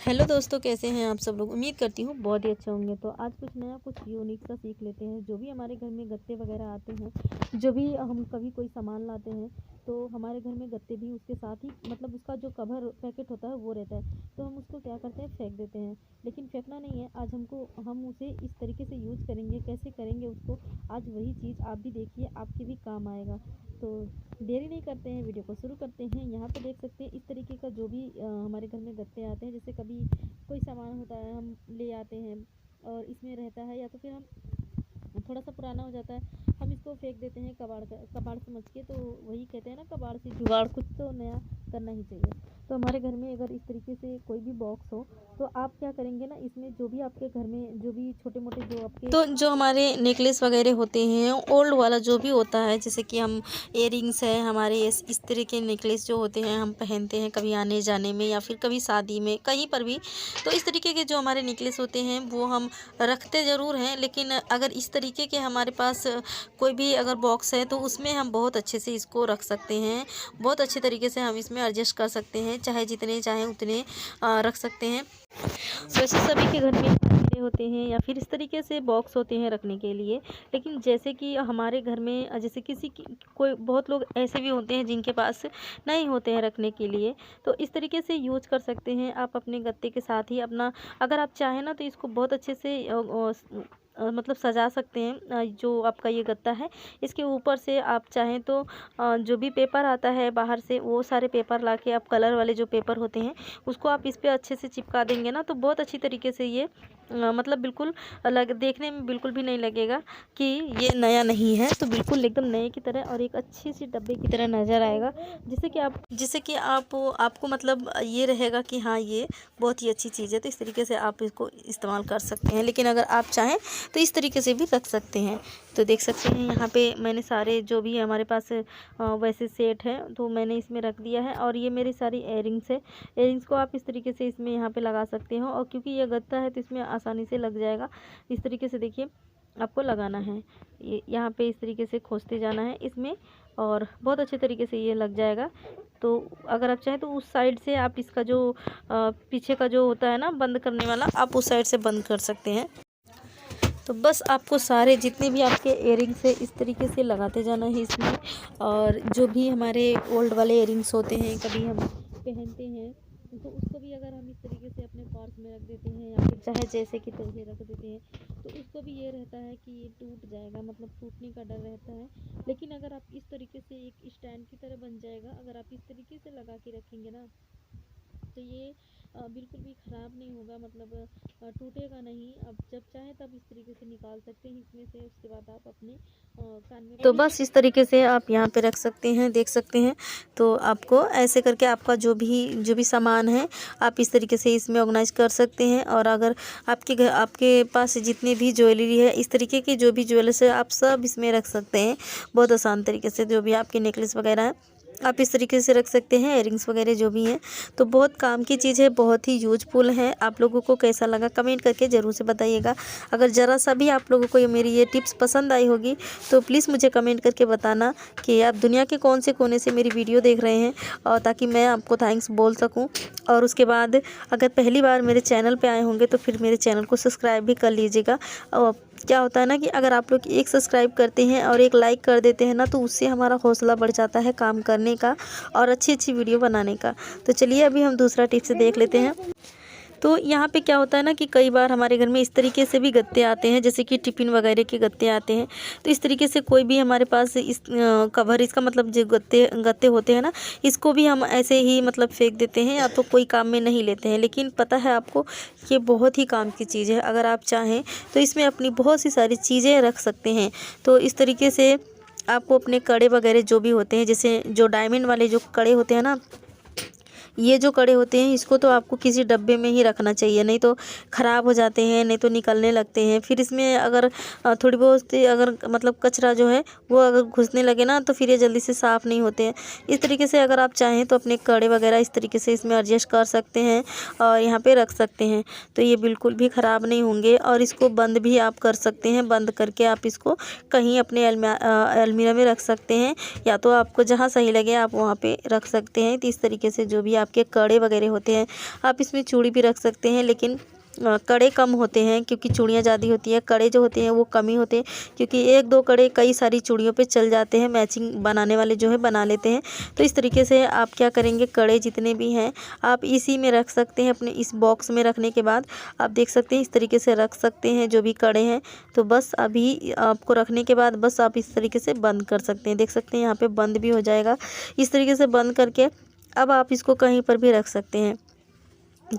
Hello दोस्तों, कैसे हैं आप सब लोग। उम्मीद करती हूँ बहुत ही अच्छे होंगे। तो आज कुछ नया, कुछ यूनिक सा सीख लेते हैं। जो भी हमारे घर में गत्ते वगैरह आते हैं, जो भी हम कभी कोई सामान लाते हैं, तो हमारे घर में गत्ते भी उसके साथ ही, मतलब उसका जो कवर पैकेट होता है वो रहता है। तो हम उसको क्या करते हैं, फेंक देते हैं। लेकिन फेंकना नहीं है, आज हम उसे इस तरीके से यूज़ करेंगे। कैसे करेंगे उसको, आज वही चीज़ आप भी देखिए, आपके भी काम आएगा। तो देरी नहीं करते हैं, वीडियो को शुरू करते हैं। यहाँ पे देख सकते हैं इस तरीके का जो भी हमारे घर में गत्ते आते हैं। जैसे कभी कोई सामान होता है, हम ले आते हैं और इसमें रहता है, या तो फिर हम थोड़ा सा पुराना हो जाता है, हम इसको फेंक देते हैं कबाड़ समझ के। तो वही कहते हैं ना, कबाड़ से जुगाड़, कुछ तो नया करना ही चाहिए। तो हमारे घर में अगर इस तरीके से कोई भी बॉक्स हो, तो आप क्या करेंगे ना, इसमें जो भी आपके घर में जो भी छोटे मोटे जो आपके, तो जो हमारे नेकलेस वगैरह होते हैं, ओल्ड वाला जो भी होता है, जैसे कि हम इयरिंग्स है हमारे, इस तरह के नेकलेस जो होते हैं हम पहनते हैं कभी आने जाने में या फिर कभी शादी में, कहीं पर भी। तो इस तरीके के जो हमारे नेकलेस होते हैं वो हम रखते ज़रूर हैं, लेकिन अगर इस तरीके के हमारे पास कोई भी अगर बॉक्स है, तो उसमें हम बहुत अच्छे से इसको रख सकते हैं। बहुत अच्छे तरीके से हम इसमें एडजस्ट कर सकते हैं, चाहे जितने चाहें उतने रख सकते हैं। वैसे सभी के घर में अलमीरे होते हैं या फिर इस तरीके से बॉक्स होते हैं रखने के लिए। लेकिन जैसे कि हमारे घर में जैसे किसी की, कोई बहुत लोग ऐसे भी होते हैं जिनके पास नहीं होते हैं रखने के लिए, तो इस तरीके से यूज कर सकते हैं आप अपने गत्ते के साथ ही अपना। अगर आप चाहें ना, तो इसको बहुत अच्छे से मतलब सजा सकते हैं। जो आपका ये गत्ता है, इसके ऊपर से आप चाहें तो जो भी पेपर आता है बाहर से, वो सारे पेपर लाके आप, कलर वाले जो पेपर होते हैं, उसको आप इस पे अच्छे से चिपका देंगे ना, तो बहुत अच्छी तरीके से ये मतलब बिल्कुल अलग, देखने में बिल्कुल भी नहीं लगेगा कि ये नया नहीं है। तो बिल्कुल एकदम नए की तरह और एक अच्छी सी डब्बे की तरह नज़र आएगा, जिससे कि आपको मतलब ये रहेगा कि हाँ, ये बहुत ही अच्छी चीज़ है। तो इस तरीके से आप इसको इस्तेमाल कर सकते हैं। लेकिन अगर आप चाहें तो इस तरीके से भी रख सकते हैं। तो देख सकते हैं यहाँ पे मैंने सारे जो भी हमारे पास वैसे सेट है, तो मैंने इसमें रख दिया है। और ये मेरी सारी इयरिंग्स है। इयरिंग्स को आप इस तरीके से इसमें यहाँ पे लगा सकते हो, और क्योंकि ये गत्ता है तो इसमें आसानी से लग जाएगा। इस तरीके से देखिए, आपको लगाना है, ये यहाँ पे इस तरीके से खोसते जाना है इसमें, और बहुत अच्छे तरीके से ये लग जाएगा। तो अगर आप चाहें तो उस साइड से आप इसका जो पीछे का जो होता है ना बंद करने वाला, आप उस साइड से बंद कर सकते हैं। तो बस आपको सारे जितने भी आपके इयरिंग्स है इस तरीके से लगाते जाना है इसमें। और जो भी हमारे ओल्ड वाले इयरिंग्स होते हैं, कभी हम पहनते हैं, तो उसको भी अगर हम इस तरीके से अपने पर्स में रख देते हैं, या फिर चाहे जैसे कि तैसे रख देते हैं, तो उसको भी ये रहता है कि ये टूट जाएगा, मतलब टूटने का डर रहता है। लेकिन अगर आप इस तरीके से एक स्टैंड की तरह बन जाएगा, अगर आप इस तरीके से लगा के रखेंगे ना, तो ये बिल्कुल भी ख़राब नहीं होगा, मतलब टूटेगा नहीं। अब जब चाहे तब इस तरीके से निकाल सकते हैं इसमें से। उसके बाद आप अपने कान में, तो बस इस तरीके से आप यहाँ पे रख सकते हैं, देख सकते हैं। तो आपको ऐसे करके आपका जो भी सामान है, आप इस तरीके से इसमें ऑर्गेनाइज कर सकते हैं। और अगर आपके पास जितनी भी ज्वेलरी है, इस तरीके की जो भी ज्वेलर्स है, आप सब इसमें रख सकते हैं बहुत आसान तरीके से। जो भी आपके नेकलेस वगैरह है, आप इस तरीके से रख सकते हैं, इयरिंग्स वगैरह जो भी हैं। तो बहुत काम की चीज़ है, बहुत ही यूजफुल है। आप लोगों को कैसा लगा कमेंट करके ज़रूर से बताइएगा। अगर ज़रा सा भी आप लोगों को ये मेरी ये टिप्स पसंद आई होगी, तो प्लीज़ मुझे कमेंट करके बताना कि आप दुनिया के कौन से कोने से मेरी वीडियो देख रहे हैं, और ताकि मैं आपको थैंक्स बोल सकूँ। और उसके बाद अगर पहली बार मेरे चैनल पर आए होंगे, तो फिर मेरे चैनल को सब्सक्राइब भी कर लीजिएगा। और क्या होता है ना कि अगर आप लोग एक सब्सक्राइब करते हैं और एक लाइक कर देते हैं ना, तो उससे हमारा हौसला बढ़ जाता है काम करने का और अच्छी अच्छी वीडियो बनाने का। तो चलिए अभी हम दूसरा टिप्स देख लेते हैं। तो यहाँ पे क्या होता है ना कि कई बार हमारे घर में इस तरीके से भी गत्ते आते हैं, जैसे कि टिफ़िन वगैरह के गत्ते आते हैं। तो इस तरीके से कोई भी हमारे पास इस कवर, इसका मतलब जो गत्ते होते हैं ना, इसको भी हम ऐसे ही मतलब फेंक देते हैं, या तो कोई काम में नहीं लेते हैं। लेकिन पता है आपको, ये बहुत ही काम की चीज़ है। अगर आप चाहें तो इसमें अपनी बहुत सी सारी चीज़ें रख सकते हैं। तो इस तरीके से आपको अपने कड़े वगैरह जो भी होते हैं, जैसे जो डायमंड वाले जो कड़े होते हैं ना, ये जो कड़े होते हैं, इसको तो आपको किसी डब्बे में ही रखना चाहिए, नहीं तो ख़राब हो जाते हैं, नहीं तो निकलने लगते हैं। फिर इसमें अगर थोड़ी बहुत अगर मतलब कचरा जो है वो अगर घुसने लगे ना, तो फिर ये जल्दी से साफ़ नहीं होते हैं। इस तरीके से अगर आप चाहें तो अपने कड़े वगैरह इस तरीके से इसमें एडजस्ट कर सकते हैं और यहाँ पे रख सकते हैं। तो ये बिल्कुल भी ख़राब नहीं होंगे। और इसको बंद भी आप कर सकते हैं, बंद करके आप इसको कहीं अपने अलमीरा में रख सकते हैं, या तो आपको जहाँ सही लगे आप वहाँ पे रख सकते हैं। तो इस तरीके से जो भी आपके कड़े वगैरह होते हैं। आप इसमें चूड़ी भी रख सकते हैं, लेकिन कड़े कम होते हैं क्योंकि चूड़ियाँ ज़्यादा होती हैं। कड़े जो होते हैं वो कम ही होते हैं, क्योंकि एक दो कड़े कई सारी चूड़ियों पे चल जाते हैं, मैचिंग बनाने वाले जो है बना लेते हैं। तो इस तरीके से आप क्या करेंगे, कड़े जितने भी हैं आप इसी में रख सकते हैं। अपने इस बॉक्स में रखने के बाद आप देख सकते हैं इस तरीके से रख सकते हैं जो भी कड़े हैं। तो बस अभी आपको रखने के बाद बस आप इस तरीके से बंद कर सकते हैं। देख सकते हैं यहाँ पे बंद भी हो जाएगा। इस तरीके से बंद करके अब आप इसको कहीं पर भी रख सकते हैं।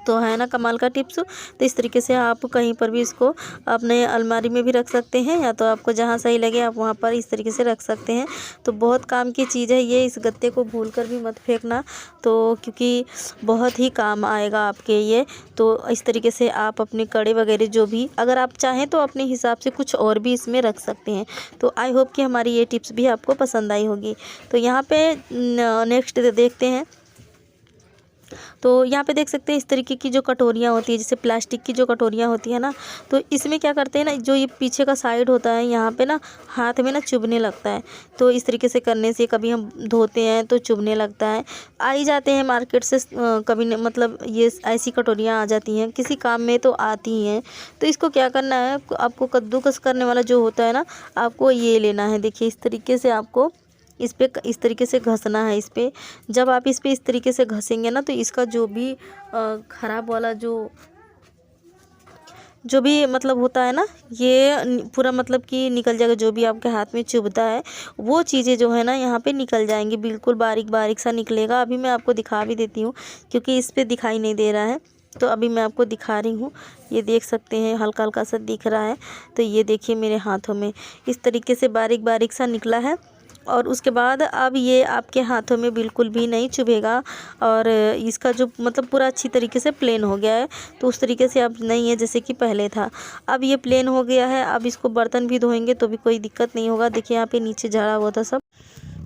तो है ना कमाल का टिप्स। तो इस तरीके से आप कहीं पर भी इसको अपने अलमारी में भी रख सकते हैं, या तो आपको जहाँ सही लगे आप वहाँ पर इस तरीके से रख सकते हैं। तो बहुत काम की चीज़ है ये, इस गत्ते को भूल कर भी मत फेंकना, तो क्योंकि बहुत ही काम आएगा आपके ये। तो इस तरीके से आप अपने कड़े वगैरह जो भी, अगर आप चाहें तो अपने हिसाब से कुछ और भी इसमें रख सकते हैं। तो आई होप कि हमारी ये टिप्स भी आपको पसंद आई होगी। तो यहाँ पे नेक्स्ट देखते हैं। तो यहाँ पे देख सकते हैं इस तरीके की जो कटोरियाँ होती है, जैसे प्लास्टिक की जो कटोरियाँ होती है ना, तो इसमें क्या करते हैं ना, जो ये पीछे का साइड होता है यहाँ पे ना हाथ में ना चुभने लगता है। तो इस तरीके से करने से कभी हम धोते हैं तो चुभने लगता है। आ ही जाते हैं मार्केट से कभी मतलब ये ऐसी कटोरियाँ आ जाती हैं, किसी काम में तो आती ही हैं। तो इसको क्या करना है, आपको कद्दूकस करने वाला जो होता है ना, आपको ये लेना है। देखिए इस तरीके से आपको इस पे इस तरीके से घसना है। इस पे जब आप इस पे इस तरीके से घसेंगे ना, तो इसका जो भी ख़राब वाला जो भी मतलब होता है ना, ये पूरा मतलब कि निकल जाएगा। जो भी आपके हाथ में चुभता है वो चीज़ें जो है ना यहाँ पे निकल जाएंगी, बिल्कुल बारीक बारीक सा निकलेगा। अभी मैं आपको दिखा भी देती हूँ, क्योंकि इस पे दिखाई नहीं दे रहा है, तो अभी मैं आपको दिखा रही हूँ। ये देख सकते हैं हल्का हल्का सा दिख रहा है। तो ये देखिए मेरे हाथों में इस तरीके से बारीक बारीक सा निकला है। और उसके बाद अब ये आपके हाथों में बिल्कुल भी नहीं चुभेगा, और इसका जो मतलब पूरा अच्छी तरीके से प्लेन हो गया है। तो उस तरीके से अब नहीं है जैसे कि पहले था, अब ये प्लेन हो गया है। अब इसको बर्तन भी धोएंगे तो भी कोई दिक्कत नहीं होगा। देखिए यहाँ पे नीचे झड़ा हुआ था सब,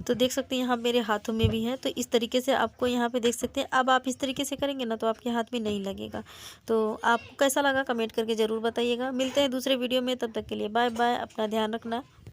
तो देख सकते हैं यहाँ मेरे हाथों में भी है। तो इस तरीके से आपको यहाँ पे देख सकते हैं। अब आप इस तरीके से करेंगे ना तो आपके हाथ में नहीं लगेगा। तो आपको कैसा लगा कमेंट करके ज़रूर बताइएगा। मिलते हैं दूसरे वीडियो में, तब तक के लिए बाय बाय, अपना ध्यान रखना।